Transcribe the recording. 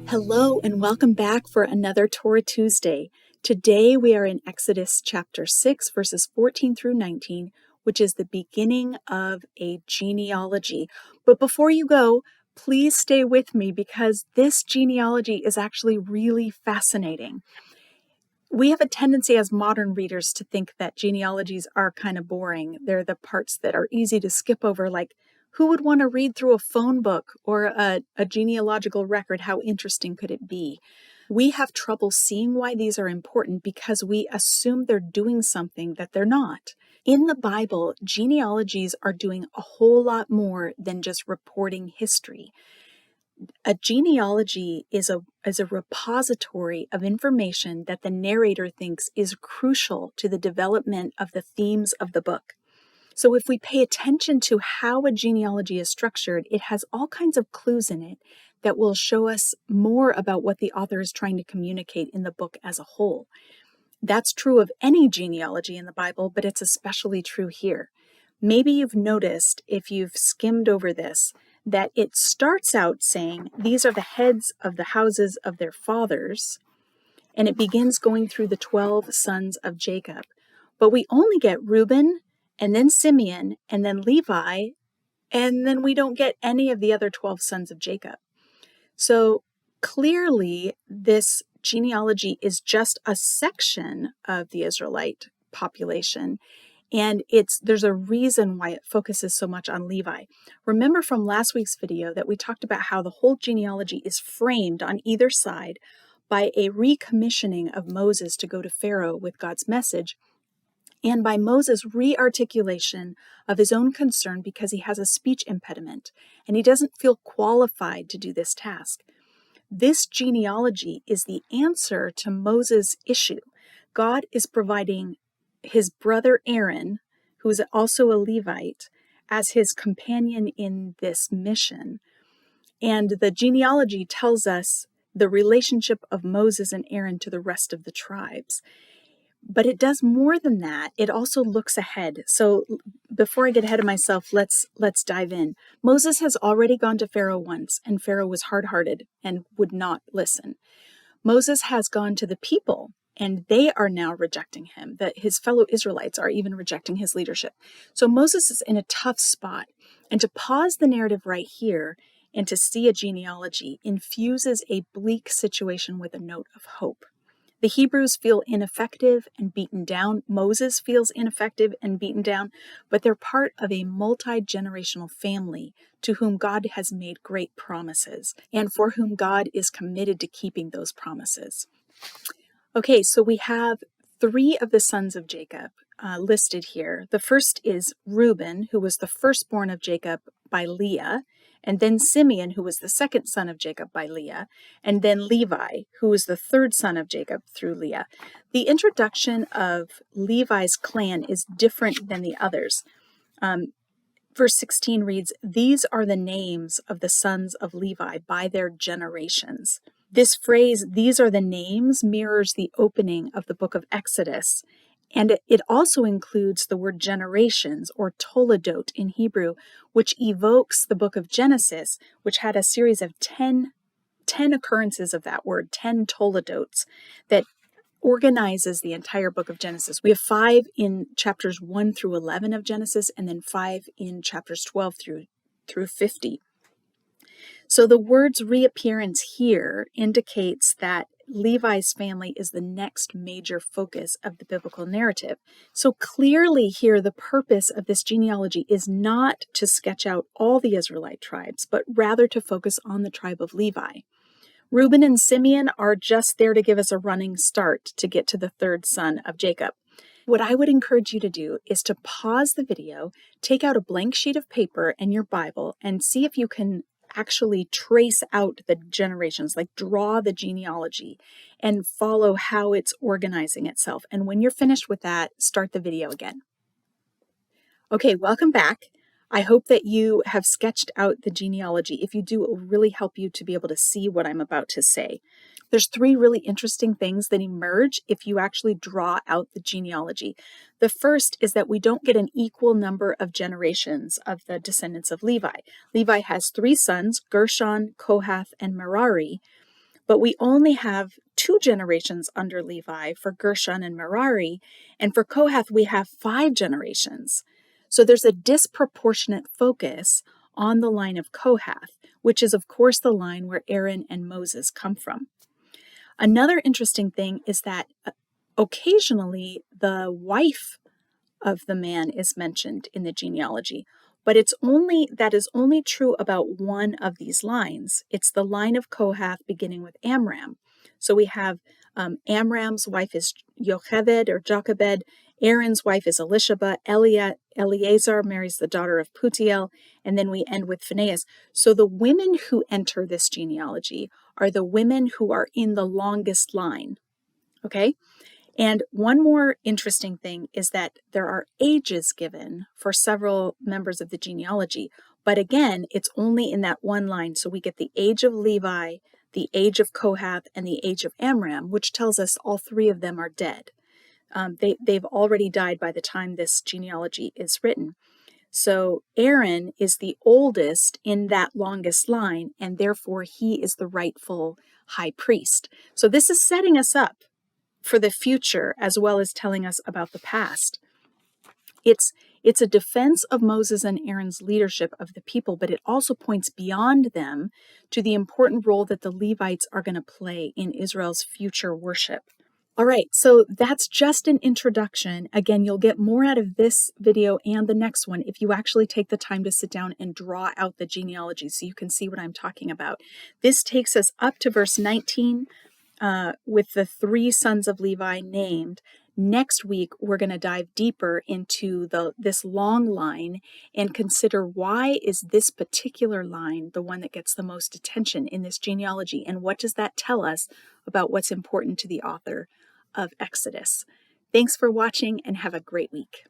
Hello and welcome back for another Torah Tuesday. Today we are in Exodus chapter 6, verses 14 through 19, which is the beginning of a genealogy. But before you go, please stay with me because this genealogy is actually really fascinating. We have a tendency as modern readers to think that genealogies are kind of boring. They're the parts that are easy to skip over, like who would want to read through a phone book or a genealogical record? How interesting could it be? We have trouble seeing why these are important because we assume they're doing something that they're not. In the Bible, genealogies are doing a whole lot more than just reporting history. A genealogy is a repository of information that the narrator thinks is crucial to the development of the themes of the book. So if we pay attention to how a genealogy is structured, it has all kinds of clues in it that will show us more about what the author is trying to communicate in the book as a whole. That's true of any genealogy in the Bible, but it's especially true here. Maybe you've noticed, if you've skimmed over this, that it starts out saying, these are the heads of the houses of their fathers, and it begins going through the 12 sons of Jacob. But we only get Reuben, and then Simeon, and then Levi, and then we don't get any of the other 12 sons of Jacob. So clearly, this genealogy is just a section of the Israelite population, and there's a reason why it focuses so much on Levi. Remember from last week's video that we talked about how the whole genealogy is framed on either side by a recommissioning of Moses to go to Pharaoh with God's message, and by Moses' re-articulation of his own concern because he has a speech impediment, and he doesn't feel qualified to do this task. This genealogy is the answer to Moses' issue. God is providing his brother Aaron, who is also a Levite, as his companion in this mission. And the genealogy tells us the relationship of Moses and Aaron to the rest of the tribes. But it does more than that. It also looks ahead. So before I get ahead of myself, let's dive in. Moses has already gone to Pharaoh once, and Pharaoh was hard-hearted and would not listen. Moses has gone to the people, and they are now rejecting him. That his fellow Israelites are even rejecting his leadership. So Moses is in a tough spot. And to pause the narrative right here and to see a genealogy infuses a bleak situation with a note of hope. The Hebrews feel ineffective and beaten down. Moses feels ineffective and beaten down, but they're part of a multi-generational family to whom God has made great promises and for whom God is committed to keeping those promises. Okay, so we have 3 of the sons of Jacob listed here. The first is Reuben, who was the firstborn of Jacob by Leah, and then Simeon, who was the second son of Jacob by Leah, and then Levi, who was the third son of Jacob through Leah. The introduction of Levi's clan is different than the others. Verse 16 reads, "These are the names of the sons of Levi by their generations." This phrase, "these are the names," mirrors the opening of the book of Exodus. And it also includes the word generations, or toledot in Hebrew, which evokes the book of Genesis, which had a series of 10 occurrences of that word, 10 toledots, that organizes the entire book of Genesis. We have 5 in chapters 1 through 11 of Genesis, and then 5 in chapters 12 through 50. So the word's reappearance here indicates that Levi's family is the next major focus of the biblical narrative. So clearly here, the purpose of this genealogy is not to sketch out all the Israelite tribes, but rather to focus on the tribe of Levi. Reuben and Simeon are just there to give us a running start to get to the third son of Jacob. What I would encourage you to do is to pause the video, take out a blank sheet of paper and your Bible, and see if you can actually trace out the generations, like draw the genealogy and follow how it's organizing itself. And when you're finished with that, start the video again. Okay, welcome back. I hope that you have sketched out the genealogy. If you do, it will really help you to be able to see what I'm about to say. There's three really interesting things that emerge if you actually draw out the genealogy. The first is that we don't get an equal number of generations of the descendants of Levi. Levi has three sons, Gershon, Kohath, and Merari, but we only have 2 generations under Levi for Gershon and Merari, and for Kohath we have 5 generations. So there's a disproportionate focus on the line of Kohath, which is of course the line where Aaron and Moses come from. Another interesting thing is that occasionally the wife of the man is mentioned in the genealogy, but that is only true about one of these lines. It's the line of Kohath beginning with Amram. So we have Amram's wife is Jochebed or Jochebed, Aaron's wife is Elisheba, Eleazar marries the daughter of Putiel, and then we end with Phinehas. So the women who enter this genealogy are the women who are in the longest line, okay? And one more interesting thing is that there are ages given for several members of the genealogy, but again, it's only in that one line. So we get the age of Levi, the age of Kohath, and the age of Amram, which tells us all 3 of them are dead. They've already died by the time this genealogy is written. So Aaron is the oldest in that longest line, and therefore he is the rightful high priest. So this is setting us up for the future as well as telling us about the past. It's a defense of Moses and Aaron's leadership of the people, but it also points beyond them to the important role that the Levites are going to play in Israel's future worship. All right, so that's just an introduction. Again, you'll get more out of this video and the next one if you actually take the time to sit down and draw out the genealogy so you can see what I'm talking about. This takes us up to verse 19 with the 3 sons of Levi named. Next week, we're going to dive deeper into this long line and consider why is this particular line the one that gets the most attention in this genealogy, and what does that tell us about what's important to the author of Exodus. Thanks for watching and have a great week.